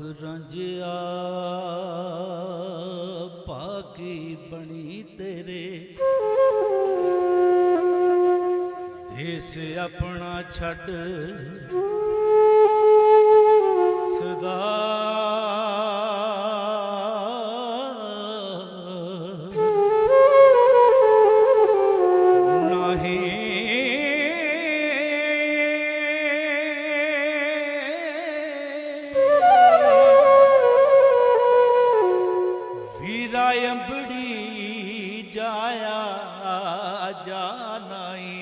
रंजिया पाकी बनी तेरे देश अपना छड़ सदा अंबड़ी जाया जानाई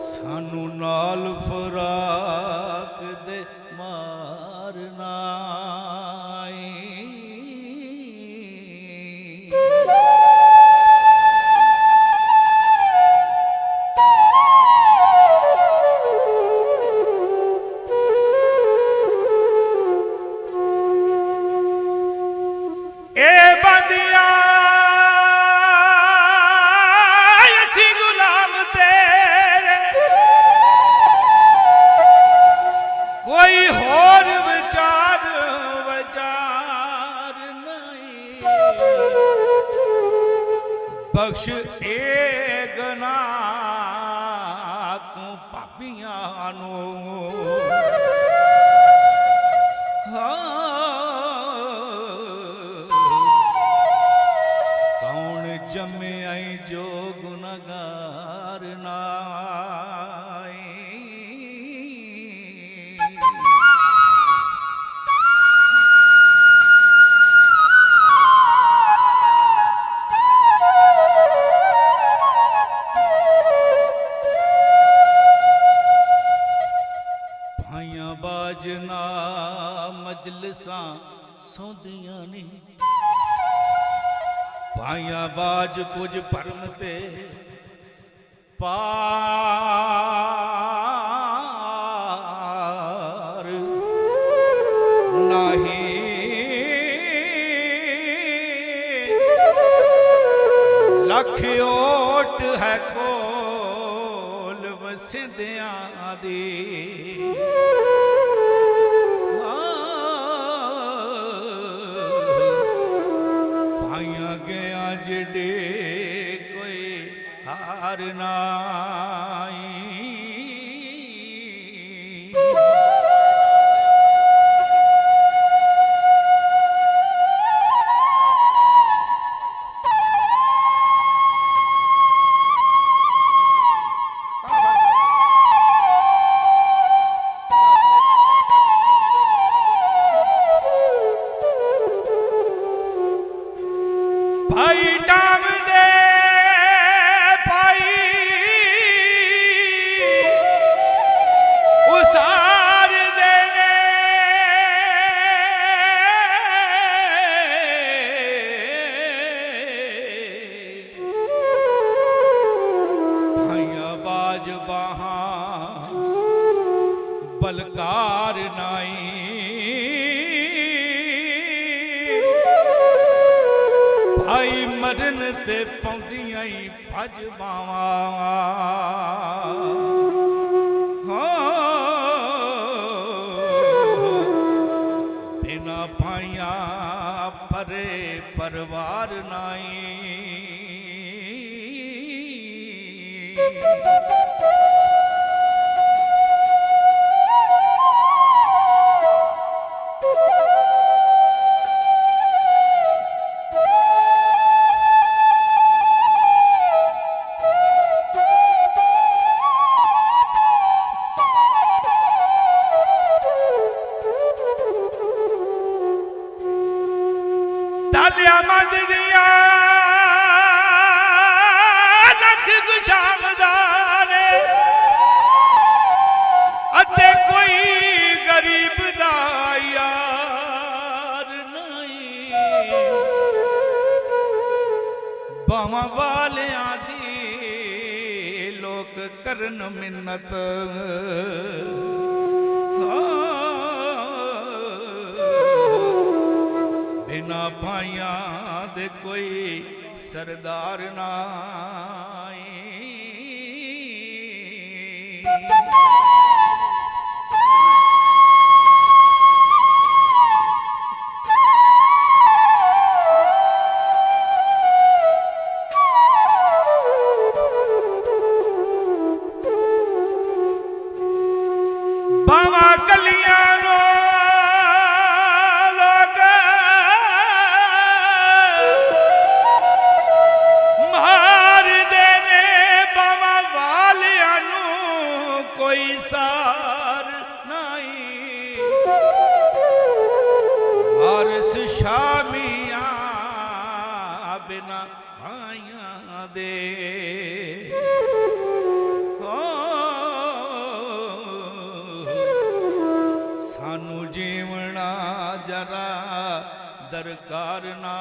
सानू नाल फराक दे मारना कोई होर विचार विचार नहीं बख्श ए गना तू पापियां नो कौन जमे आई जो गुनहगार ना बाजना मजलिसां सौंदियां नी पाइया बाज कुछ परम ते पार नहीं लख ओट है कोल वसिंदियां दी जिडे कोई हार नाई भाई डाम दे भाई उसार देने भाइया बाज बहा बलकार नाई भाई मरन ते पौंदियां ही भज बावा बिना भाइया परे परवार नाई मद दिया लख गुशामदार अते कोई गरीब दा यार नहीं बावां वालियां दी लोक करन मिन्नत बिना भाइयां दे कोई सरदार नाई ਲਾਲੀਆਂ ਨੂੰ ਲੋਕ ਮਾਰਦੇ ਨੇ, ਬਾਵਾਂ ਵਾਲਿਆਂ ਨੂੰ ਕੋਈ ਸਾਰ ਨਹੀਂ। ਵਾਰਿਸ ਸ਼ਾਮੀਆਂ ਬਿਨਾ ਆਇਆਂ ਦੇ ਸਾਨੂੰ ਜੀਵਣਾ ਜਰਾ ਦਰਕਾਰ ਨਾ